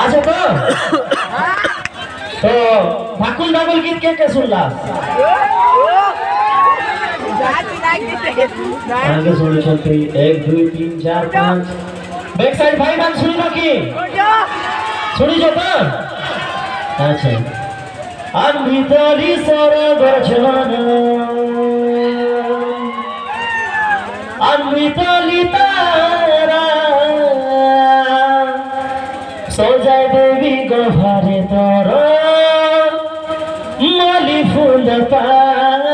আছে তো তো ঠাকুর ঠাকুর গীত কে কে শুনলা आगे सुनी चलते 1 2 3 4 5 बैक साइड भाई गान सुनी ना की सुनी जो तो अच्छा अंबितरी सरोवर छाना अंबितली तारा सोजाय देवी गभारे तोरो मली फूल पारा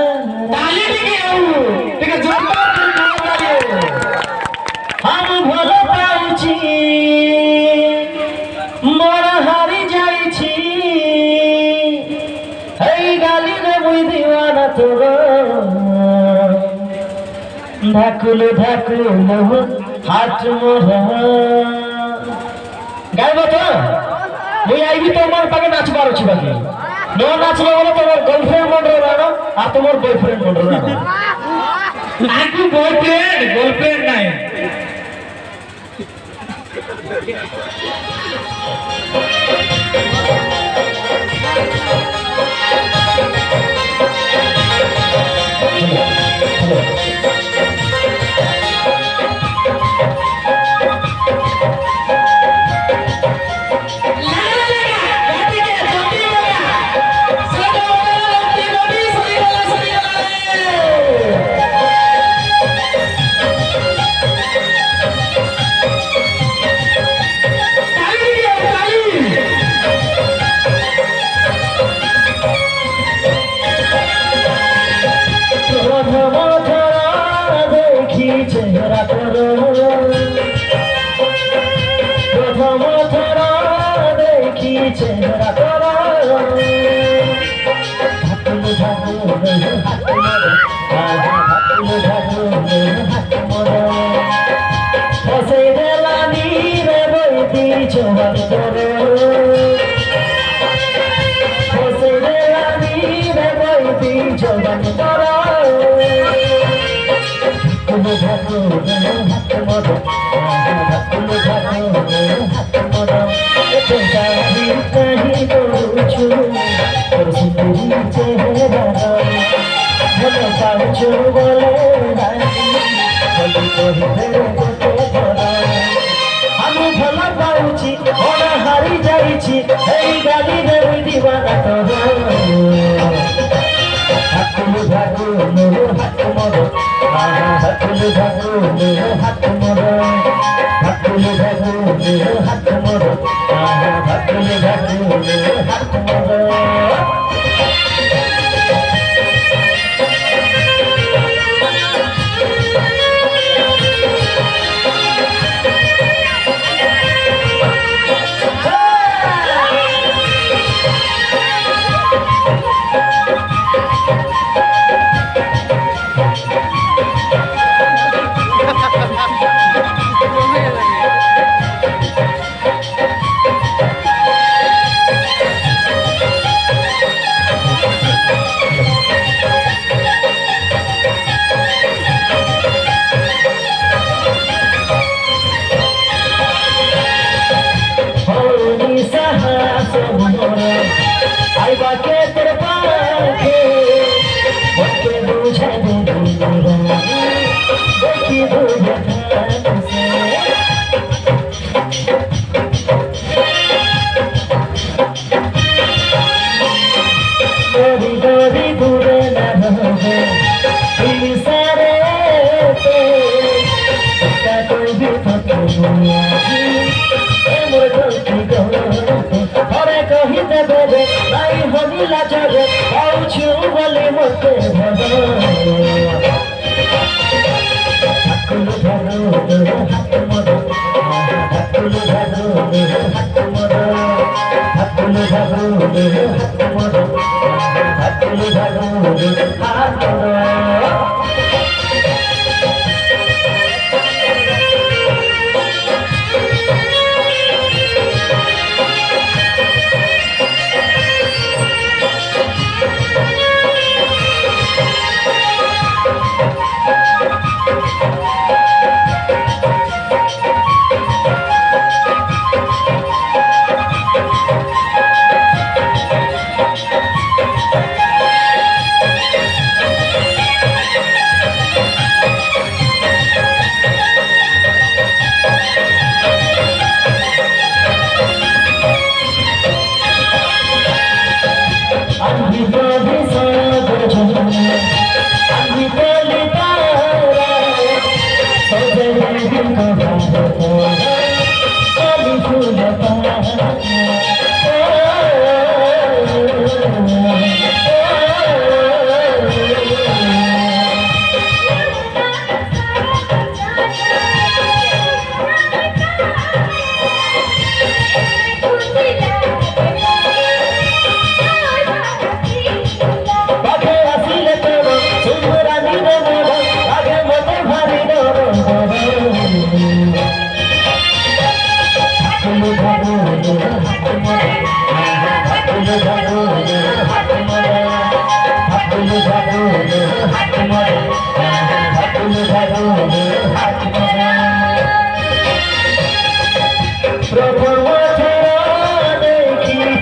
हम भल पाउची मोर हारी जाइछी हे गाली रे मुई दीवाना तोर ढाकुल ढाकुल हाथ मोर गाइब तो मुई आइबी तोमार पाके नाचबार अछि बाकी नो नाचले बोले तोमार गर्लफ्रेंड मन रे रानो आ तोमार बॉयफ्रेंड मन रे रानो आकु गर्लफ्रेंड নাই चेहरा करो प्रथम थरा देखी चेहरा करो ढाकुल ढाकुल हाथ मोर ढाकुल ढाकुल हाथ मोर फसे देलानी रे बैती चोहर करो फसे देलानी रे बैती चोहर करो ढाकुल हाथ मोर ढाकुल हाथ मोर चिंता भी कहीं करूछु तोर सुंदरी चेहरा मन पाउछु बोले रानी बोली कोही भेरे गोटे धरा हम भल पाउछि ओण हारी जाइछि हे गाली रे दीवाना तोर ढाकुल ढाकुल हाथ मोर ढाकुल ढाकुल हाथ मोर ढाकुल ढाकुल हाथ मोर ढाकुल ढाकुल हाथ मोर आइबा के तेरे पाके मुझके बुझे दे देखी बुझे से गोरी गोरी दूरे न रहे दिल सारे पे का कोई भी फटे दुनिया की ए मोर गलती घरे कही देबे रे नाई बनिला जगे पाउछु बोले मते भगो ढाकुल ढाकुल हाथ मोर ढाकुल ढाकुल हाथ मोर ढाकुल ढाकुल हाथ मोर ढाकुल ढाकुल हाथ मोर Hãy subscribe cho kênh Ghiền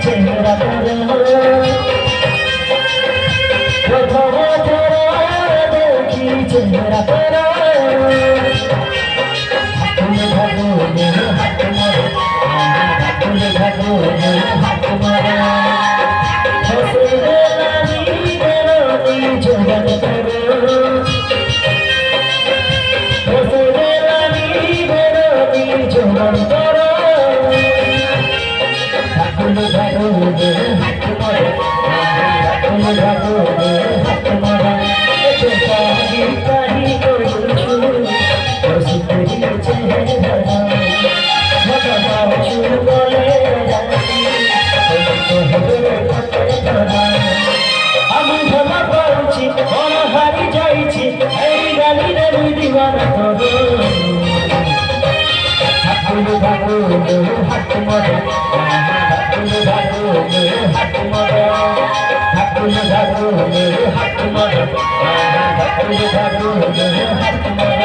Mì Gõ để không bỏ lỡ những video hấp dẫn.